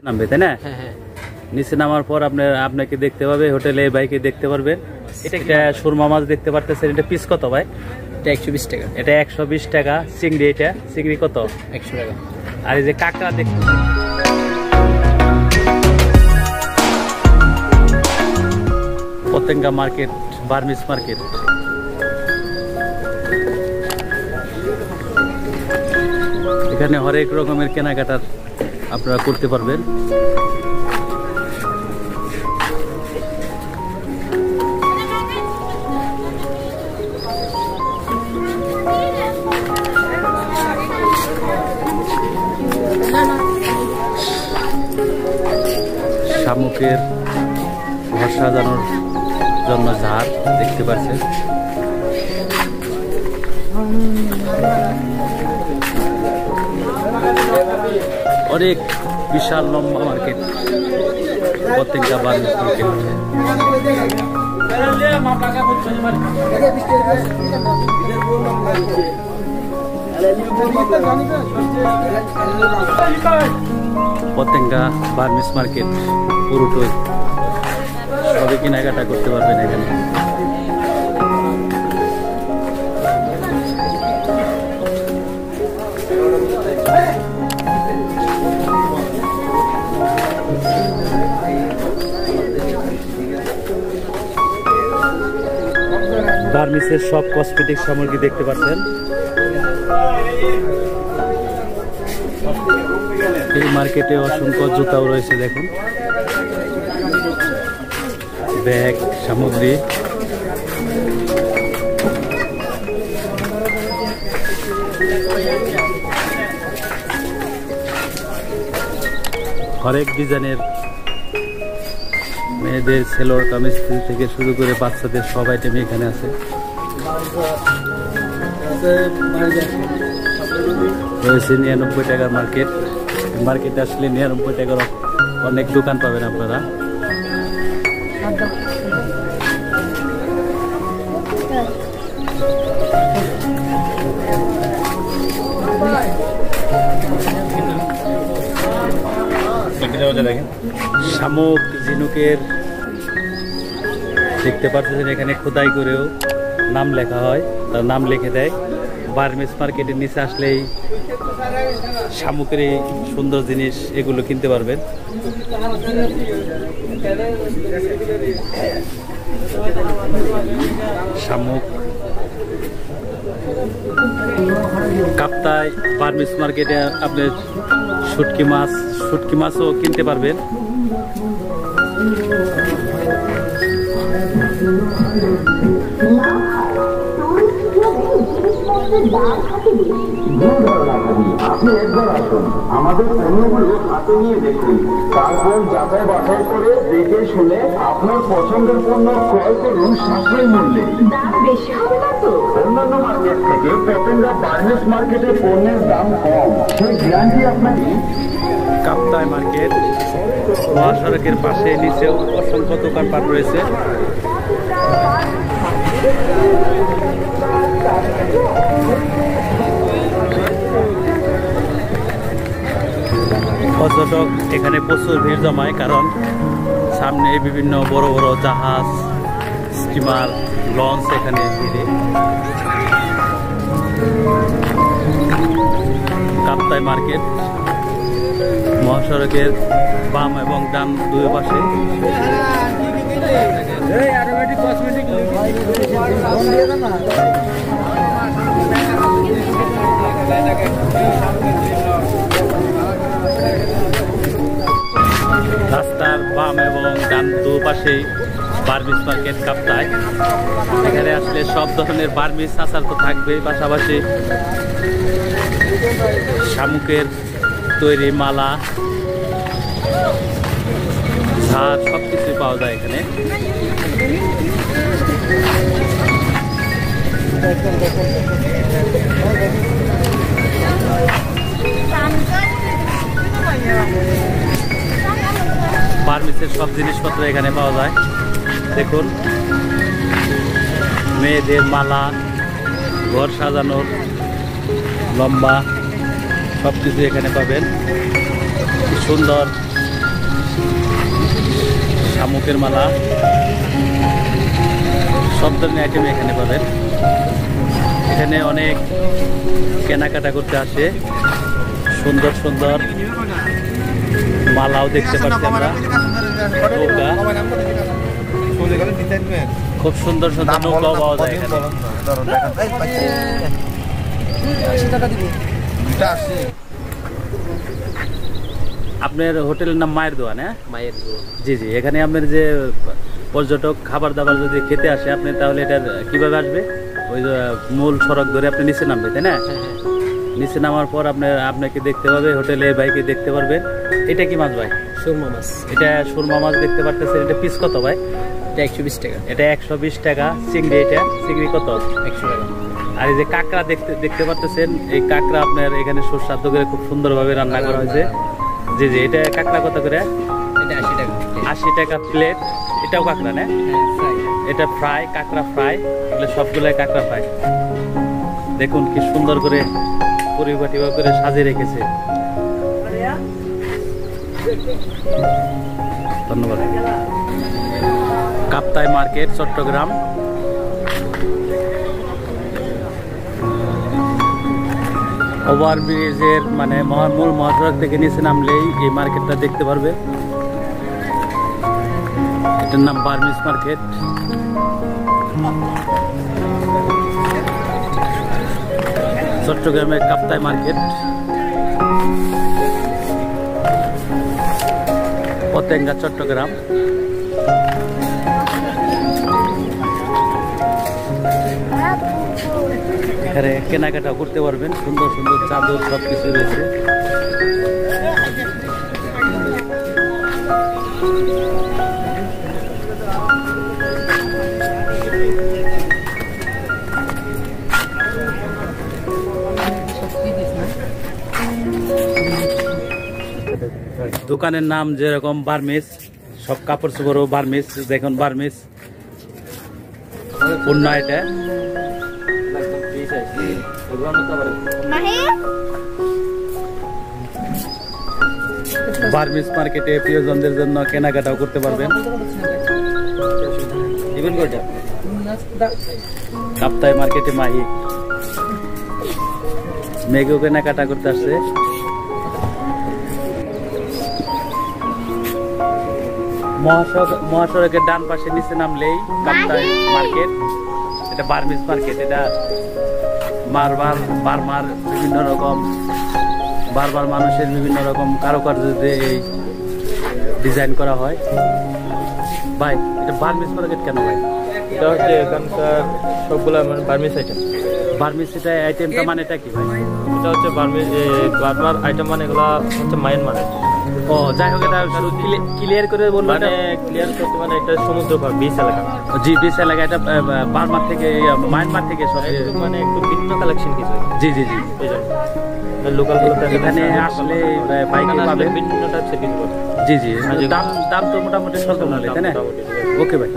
নামবে তাই না? হ্যাঁ হ্যাঁ। নিচে নামার পর আপনাকে দেখতে পাবে হোটেলে বাইকে দেখতে পারবেন। এটা সুরমা মাছ দেখতে পারতেছেন। এটা পিস কত ভাই? এটা 120 টাকা। এটা 120 টাকা। চিংড়ি, এটা চিংড়ি কত? 100 টাকা। আর এই যে কাঁকড়া দেখতে পতেঙ্গা মার্কেট, বার্মিস মার্কেট। এখানে হরেক রকমের কেনাকাটার আপনারা করতে পারবেন। শামুকের ঘর সাজানোর জন্য ঝাড় দেখতে পাচ্ছেন। অনেক বিশাল লম্বা market, Patenga Burmese market. Patenga Burmese market পুরোটাই সবই কেনাকাটা করতে পারবেন এখানে। বার্মিসের সব কসমেটিক সামগ্রী দেখতে পাচ্ছেন। এই মার্কেটে অসংখ্য জুতাও রয়েছে, দেখুন, ব্যাগ সামগ্রী। হরেক ডিজাইনের মেয়েদের সেলোয়ার কামিজ থেকে শুরু করে বাচ্চাদের সব আইটেম এখানে আছে। রয়েছে 99 টাকার মার্কেট। মার্কেটে আসলে 99 টাকার অনেক দোকান পাবেন আপনারা। শামুক ঝিনুকের দেখতে পাচ্ছেন, এখানে খোদাই করেও নাম লেখা হয়, তার নাম লিখে দেয়। বার্মিস মার্কেটের নিচে আসলেই শামুকের এই সুন্দর জিনিস এগুলো কিনতে পারবেন। শামুক, কাপ্তায় বার্মিস মার্কেটে আপনি শুটকি মাছও কিনতে পারবেন। আপনি একবার আসুন, আমাদের পণ্যগুলো হাতে নিয়ে দেখুন, তারপর যাচাই বাছাই করে দেখে শুনে আপনার পছন্দের পণ্য ক্রয় করুন সাশ্রয়ী মূল্যে। দাম বেশি হবে না তো? অন্যান্য মার্কেট থেকে পতেঙ্গা বার্মিস মার্কেটে পণ্যের দাম কম, সেই গ্যারান্টি আপনাকে। কাপ্তাই মার্কেট মহাসড়কের পাশে, নিচেও অসংখ্য দোকানপাট রয়েছে। পর্যটক এখানে প্রচুর ভিড় জমায়, কারণ সামনে বিভিন্ন বড় বড় জাহাজ, স্টিমার, লঞ্চ এখানে ভিড়ে। কাপ্তাই মার্কেট মহাসড়কের বাম এবং ডান দুই পাশে। রাস্তার বাম এবং ডান দু পাশেই বার্মিস মার্কেট কাপ্তাই। এখানে আসলে সব ধরনের বার্মিস আচার তো থাকবেই, পাশাপাশি শামুকের তৈরি মালা, ঝাড় সবকিছুই পাওয়া যায় এখানে। বার্মিসের সব জিনিসপত্র এখানে পাওয়া যায়। দেখুন, মেয়েদের মালা, ঘর সাজানোর লম্বা সব কিছু এখানে পাবেন। সুন্দর শামুকের মালা, সব ধরনের আইটেম এখানে পাবেন। এখানে অনেক কেনাকাটা করতে আসে, সুন্দর সুন্দর মালাও দেখতে পাচ্ছি আমরা। নৌকা, খুব সুন্দর সুন্দর নৌকাও পাওয়া যায় এখানে। আপনার হোটেলের নাম মায়ের দোয়ান? হ্যাঁ, মায়ের দোয়া। জি জি। এখানে আপনার যে পর্যটক খাবার দাবার যদি খেতে আসে আপনি, তাহলে এটা কিভাবে আসবে? ওই যে মূল সড়ক ধরে আপনি নিচে নামবে, তাই না? নিচে নামার পর আপনাকে দেখতে পাবে, হোটেলে ভাইকে দেখতে পারবেন। এটা কি মাছ ভাই? সুরমা মাছ। এটা সুরমা মাছ দেখতে পারতেছেন। এটা পিস কত ভাই? এটা 120 টাকা। এটা 120 টাকা। চিংড়ি, এটা চিংড়ি কত? 100 টাকা। আর এই যে কাঁকড়া দেখতে পারতেছেন, এই কাঁকড়া আপনার এখানে সুস্বাদু করে খুব সুন্দরভাবে রান্না করা হয়েছে। জি জি। এটা কাঁকড়া কত করে? এটা 80 টাকা। 80 টাকা প্লেট। এটাও কাঁকড়া না? হ্যাঁ, ফ্রাই। এটা ফ্রাই, কাঁকড়া ফ্রাই। এগুলো সবগুলাই কাঁকড়া ফ্রাই। দেখুন কি সুন্দর করে পরিপাটি করে সাজিয়ে রেখেছে। ধন্যবাদ। কাপ্তাই মার্কেট, চট্টগ্রাম। ওভারব্রিজের মানে মূল মহাসড়ক থেকে নিচে নামলেই এই মার্কেটটা দেখতে পারবে। এটার নাম বার্মিজ মার্কেট। চট্টগ্রামের কাপ্তাই মার্কেট। পতেঙ্গা, চট্টগ্রাম। এখানে কেনাকাটা করতে পারবেন, সুন্দর সুন্দর চাদর সবকিছু রয়েছে। দোকানের নাম যেরকম বার্মিজ, সব কাপড় চোপড়ও বার্মিজ। দেখুন বার্মিজ পূর্ণ। এটা বার্মিজ মার্কেটে প্রিয়জনদের জন্য কেনাকাটাও করতে পারবেন। কাপ্তাই মার্কেটে মাহি মেঘেও কেনাকাটা করতে আসছে। মহাসড়কের ডান পাশে নিচে নামলেই কাপ্তাই মার্কেট। এটা বার্মিজ মার্কেট। এটা বার্মার বিভিন্ন রকম বারবার মানুষের বিভিন্ন রকম কারুকার্য দিয়ে এই ডিজাইন করা হয়। ভাই, এটা বার্মিজ মার্কেট কেন ভাই? এটা হচ্ছে এখানকার সবগুলা মানে বার্মিজ আইটেম। বার্মিজ এটা আইটেমটা মানেটা কি ভাই? এটা হচ্ছে বার্মার আইটেম, মানে এগুলা হচ্ছে মায়ানমার। ও যাই হোক, এটা ক্লিয়ার করে বলবো। মানে ক্লিয়ার করতে মানে এটা সমুদ্র পার, বিচ এলাকা। জি, বিচ এলাকা। এটা বার্মার থেকে, মায়ানমার থেকে সব মানে একটু ভিন্ন কালেকশন কিছু। জি জি জি। এই জন্য লোকাল এখানে আসলে বাইকে পাবে বিভিন্ন টাইপসের কিছু। জি জি। দাম তো মোটামুটি স্বল্প মূল্যে, তাই না? ওকে ভাই।